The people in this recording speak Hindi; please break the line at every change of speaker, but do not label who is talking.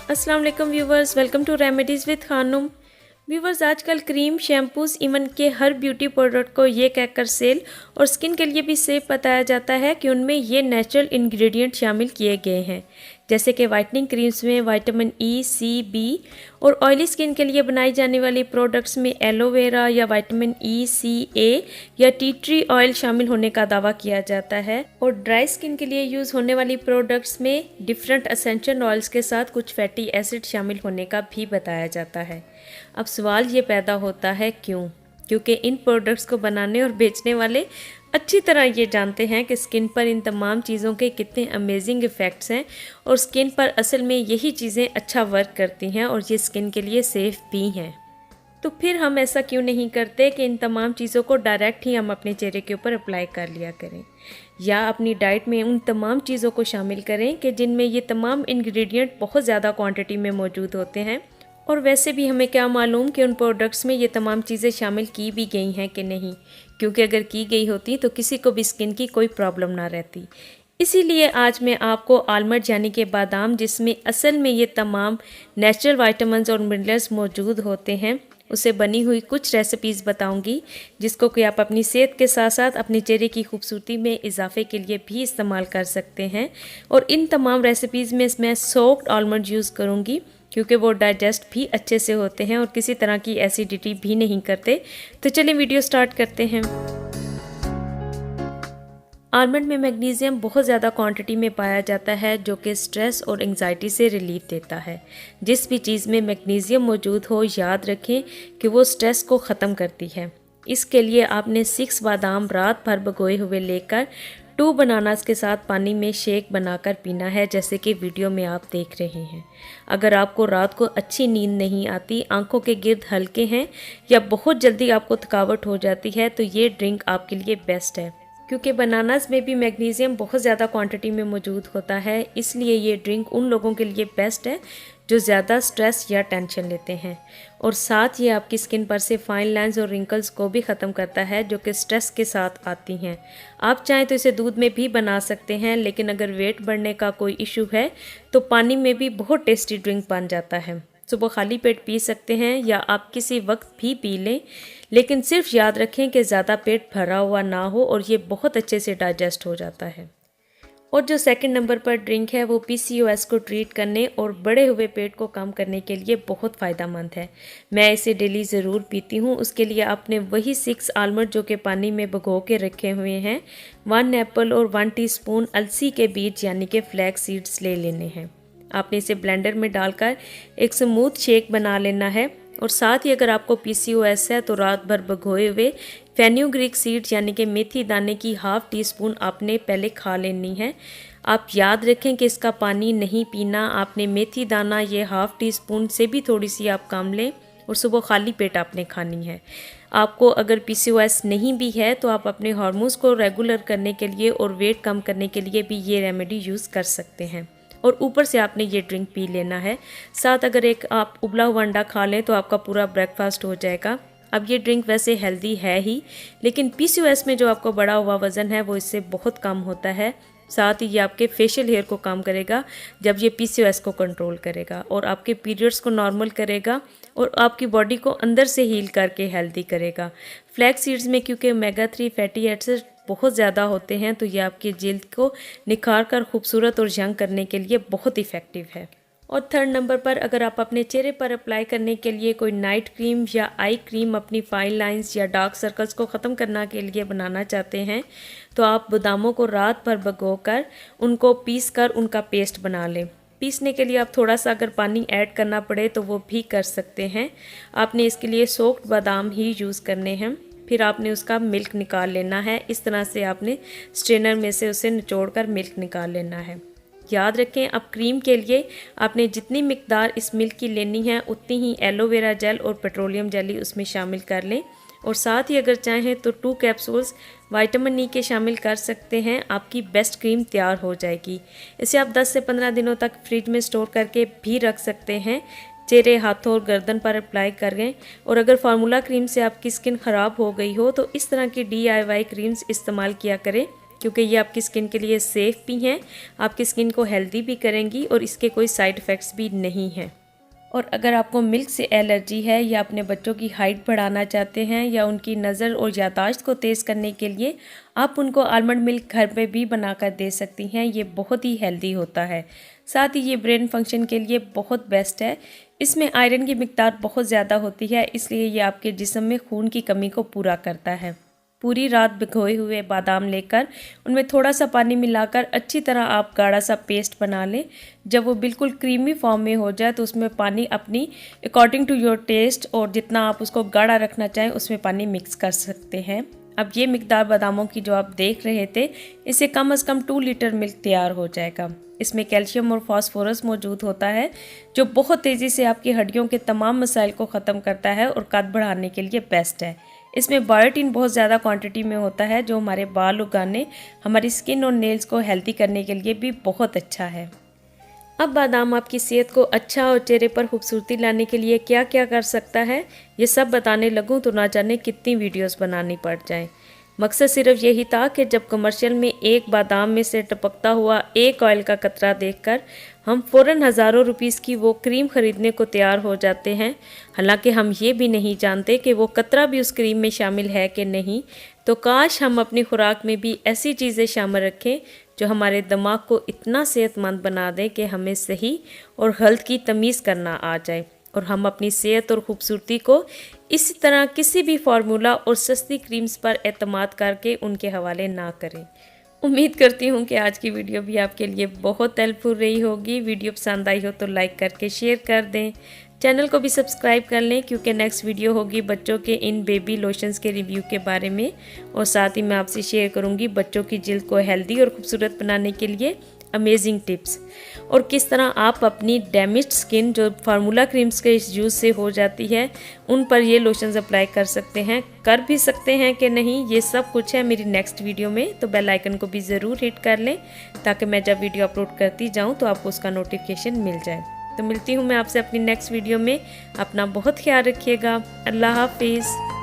अस्सलाम वालेकुम viewers, welcome to remedies with Khanum. Viewers, आजकल क्रीम, शैम्पूज़, इवन के हर ब्यूटी प्रोडक्ट को ये कहकर सेल और स्किन के लिए भी सेफ बताया जाता है कि उनमें ये नेचुरल इंग्रेडिएंट शामिल किए गए हैं, जैसे कि वाइटनिंग क्रीम्स में विटामिन ई, सी, बी और ऑयली स्किन के लिए बनाई जाने वाली प्रोडक्ट्स में एलोवेरा या विटामिन ई, सी, ए या टी ट्री ऑयल शामिल होने का दावा किया जाता है। और ड्राई स्किन के लिए यूज़ होने वाली प्रोडक्ट्स में डिफरेंट एसेंशियल ऑयल्स के साथ कुछ फैटी एसिड शामिल होने का भी बताया जाता है। अब सवाल ये पैदा होता है क्योंकि इन प्रोडक्ट्स को बनाने और बेचने वाले अच्छी तरह ये जानते हैं कि स्किन पर इन तमाम चीज़ों के कितने अमेजिंग इफ़ेक्ट्स हैं और स्किन पर असल में यही चीज़ें अच्छा वर्क करती हैं और ये स्किन के लिए सेफ़ भी हैं। तो फिर हम ऐसा क्यों नहीं करते कि इन तमाम चीज़ों को डायरेक्ट ही हम अपने चेहरे के ऊपर अप्लाई कर लिया करें, या अपनी डाइट में उन तमाम चीज़ों को शामिल करें कि जिनमें ये तमाम इंग्रेडिएंट बहुत ज़्यादा क्वांटिटी में मौजूद होते हैं। और वैसे भी हमें क्या मालूम कि उन प्रोडक्ट्स में ये तमाम चीज़ें शामिल की भी गई हैं कि नहीं, क्योंकि अगर की गई होती तो किसी को भी स्किन की कोई प्रॉब्लम ना रहती। इसीलिए आज मैं आपको आलमंड यानी कि बादाम, जिसमें असल में ये तमाम नेचुरल विटामिन्स और मिनरल्स मौजूद होते हैं, उसे बनी हुई कुछ रेसिपीज़ बताऊंगी जिसको कि आप अपनी सेहत के साथ साथ अपने चेहरे की खूबसूरती में इजाफे के लिए भी इस्तेमाल कर सकते हैं। और इन तमाम रेसिपीज़ में मैं सोक्ड आलमंड यूज़ करूँगी क्योंकि वो डाइजेस्ट भी अच्छे से होते हैं और किसी तरह की एसिडिटी भी नहीं करते। तो चलिए वीडियो स्टार्ट करते हैं। आलमंड में मैग्नीशियम बहुत ज़्यादा क्वांटिटी में पाया जाता है, जो कि स्ट्रेस और एंजाइटी से रिलीफ देता है। जिस भी चीज़ में मैग्नीशियम मौजूद हो, याद रखें कि वो स्ट्रेस को ख़त्म करती है। इसके लिए आपने 6 बादाम रात भर भिगोए हुए लेकर 2 बनानास के साथ पानी में शेक बनाकर पीना है, जैसे कि वीडियो में आप देख रहे हैं। अगर आपको रात को अच्छी नींद नहीं आती, आंखों के गिर्द हल्के हैं या बहुत जल्दी आपको थकावट हो जाती है, तो ये ड्रिंक आपके लिए बेस्ट है, क्योंकि बनानास में भी मैग्नीशियम बहुत ज़्यादा क्वांटिटी में मौजूद होता है। इसलिए ये ड्रिंक उन लोगों के लिए बेस्ट है जो ज़्यादा स्ट्रेस या टेंशन लेते हैं। और साथ ये आपकी स्किन पर से फाइन लाइंस और रिंकल्स को भी ख़त्म करता है, जो कि स्ट्रेस के साथ आती हैं। आप चाहें तो इसे दूध में भी बना सकते हैं, लेकिन अगर वेट बढ़ने का कोई इशू है तो पानी में भी बहुत टेस्टी ड्रिंक बन जाता है। सुबह खाली पेट पी सकते हैं या आप किसी वक्त भी पी लें, लेकिन सिर्फ याद रखें कि ज़्यादा पेट भरा हुआ ना हो और ये बहुत अच्छे से डाइजेस्ट हो जाता है। और जो सेकंड नंबर पर ड्रिंक है वो पीसीओएस को ट्रीट करने और बढ़े हुए पेट को कम करने के लिए बहुत फ़ायदेमंद है। मैं इसे डेली ज़रूर पीती हूँ। उसके लिए आपने वही 6 आलमंड जो कि पानी में भिगो के रखे हुए हैं, 1 एप्पल और 1 टीस्पून अलसी के बीज यानी कि फ्लैक्स सीड्स ले लेने हैं। आपने इसे ब्लेंडर में डालकर एक स्मूथ शेक बना लेना है। और साथ ही अगर आपको पीसीओएस है तो रात भर भिगोए हुए फेन्यूग्रीक सीड्स यानी कि मेथी दाने की 1/2 टीस्पून आपने पहले खा लेनी है। आप याद रखें कि इसका पानी नहीं पीना। आपने मेथी दाना ये 1/2 टीस्पून से भी थोड़ी सी आप कम लें और सुबह खाली पेट आपने खानी है। आपको अगर पीसीओएस नहीं भी है तो आप अपने हार्मोन्स को रेगुलर करने के लिए और वेट कम करने के लिए भी ये रेमेडी यूज़ कर सकते हैं। और ऊपर से आपने ये ड्रिंक पी लेना है। साथ अगर एक आप उबला हुआ अंडा खा लें तो आपका पूरा ब्रेकफास्ट हो जाएगा। अब ये ड्रिंक वैसे हेल्दी है ही, लेकिन पीसीओएस में जो आपको बढ़ा हुआ वज़न है वो इससे बहुत कम होता है। साथ ही ये आपके फेशियल हेयर को कम करेगा जब ये पीसीओएस को कंट्रोल करेगा, और आपके पीरियड्स को नॉर्मल करेगा और आपकी बॉडी को अंदर से हील करके हेल्दी करेगा। फ्लैक्स सीड्स में क्योंकि ओमेगा 3 फैटी एसिड बहुत ज़्यादा होते हैं, तो ये आपकी जिल्द को निखार कर खूबसूरत और यंग करने के लिए बहुत इफ़ेक्टिव है। और थर्ड नंबर पर अगर आप अपने चेहरे पर अप्लाई करने के लिए कोई नाइट क्रीम या आई क्रीम अपनी फाइन लाइंस या डार्क सर्कल्स को ख़त्म करने के लिए बनाना चाहते हैं, तो आप बादामों को रात भर भिगोकर उनको पीस कर उनका पेस्ट बना लें। पीसने के लिए आप थोड़ा सा अगर पानी ऐड करना पड़े तो वो भी कर सकते हैं। आपने इसके लिए सोक्ड बादाम ही यूज़ करने हैं। फिर आपने उसका मिल्क निकाल लेना है। इस तरह से आपने स्ट्रेनर में से उसे निचोड़कर मिल्क निकाल लेना है। याद रखें, अब क्रीम के लिए आपने जितनी मिकदार इस मिल्क की लेनी है उतनी ही एलोवेरा जेल और पेट्रोलियम जेली उसमें शामिल कर लें। और साथ ही अगर चाहें तो 2 कैप्सूल्स विटामिन ई के शामिल कर सकते हैं। आपकी बेस्ट क्रीम तैयार हो जाएगी। इसे आप 10 से 15 दिनों तक फ्रिज में स्टोर करके भी रख सकते हैं। चेहरे, हाथों और गर्दन पर अप्लाई करें। और अगर फार्मूला क्रीम से आपकी स्किन ख़राब हो गई हो तो इस तरह की DIY क्रीम्स इस्तेमाल किया करें क्योंकि ये आपकी स्किन के लिए सेफ़ भी हैं, आपकी स्किन को हेल्दी भी करेंगी और इसके कोई साइड इफ़ेक्ट्स भी नहीं हैं। और अगर आपको मिल्क से एलर्जी है या अपने बच्चों की हाइट बढ़ाना चाहते हैं या उनकी नज़र और याददाश्त को तेज़ करने के लिए आप उनको आलमंड मिल्क घर पे भी बनाकर दे सकती हैं। ये बहुत ही हेल्दी होता है, साथ ही ये ब्रेन फंक्शन के लिए बहुत बेस्ट है। इसमें आयरन की मिकदार बहुत ज़्यादा होती है, इसलिए ये आपके जिस्म में खून की कमी को पूरा करता है। पूरी रात भिगोए हुए बादाम लेकर उनमें थोड़ा सा पानी मिलाकर अच्छी तरह आप गाढ़ा सा पेस्ट बना लें। जब वो बिल्कुल क्रीमी फॉर्म में हो जाए तो उसमें पानी अपनी अकॉर्डिंग टू योर टेस्ट और जितना आप उसको गाढ़ा रखना चाहें उसमें पानी मिक्स कर सकते हैं। अब ये मिकदार बादामों की जो आप देख रहे थे, इससे कम से कम 2 लीटर मिल्क तैयार हो जाएगा। इसमें कैल्शियम और फास्फोरस मौजूद होता है जो बहुत तेज़ी से आपकी हड्डियों के तमाम मसाइल को ख़त्म करता है और कद बढ़ाने के लिए बेस्ट है। इसमें बायोटिन बहुत ज़्यादा क्वांटिटी में होता है जो हमारे बाल उगाने, हमारी स्किन और नेल्स को हेल्दी करने के लिए भी बहुत अच्छा है। अब बादाम आपकी सेहत को अच्छा और चेहरे पर खूबसूरती लाने के लिए क्या क्या कर सकता है, ये सब बताने लगूं तो ना जाने कितनी वीडियोस बनानी पड़ जाएं। मकसद सिर्फ यही था कि जब कमर्शियल में एक बादाम में से टपकता हुआ एक ऑयल का कतरा देखकर हम फ़ौरन हज़ारों रुपीस की वो क्रीम ख़रीदने को तैयार हो जाते हैं, हालांकि हम ये भी नहीं जानते कि वो कतरा भी उस क्रीम में शामिल है कि नहीं। तो काश हम अपनी खुराक में भी ऐसी चीज़ें शामिल रखें जो हमारे दिमाग को इतना सेहतमंद बना दें कि हमें सही और गलत की तमीज़ करना आ जाए और हम अपनी सेहत और ख़ूबसूरती को इसी तरह किसी भी फार्मूला और सस्ती क्रीम्स पर एतमाद करके उनके हवाले ना करें। उम्मीद करती हूँ कि आज की वीडियो भी आपके लिए बहुत हेल्पफुल रही होगी। वीडियो पसंद आई हो तो लाइक करके शेयर कर दें, चैनल को भी सब्सक्राइब कर लें क्योंकि नेक्स्ट वीडियो होगी बच्चों के इन बेबी लोशंस के रिव्यू के बारे में और साथ ही मैं आपसे शेयर करूँगी बच्चों की जिल्द को हेल्दी और खूबसूरत बनाने के लिए अमेजिंग टिप्स और किस तरह आप अपनी डैमेज्ड स्किन जो फार्मूला क्रीम्स के इस यूज़ से हो जाती है उन पर ये लोशंस अप्लाई कर सकते हैं, कर भी सकते हैं कि नहीं, ये सब कुछ है मेरी नेक्स्ट वीडियो में। तो बेल आइकन को भी ज़रूर हिट कर लें ताकि मैं जब वीडियो अपलोड करती जाऊँ तो आपको उसका नोटिफिकेशन मिल जाए। तो मिलती हूँ मैं आपसे अपनी नेक्स्ट वीडियो में। अपना बहुत ख्याल रखिएगा। अल्लाह हाफिज़।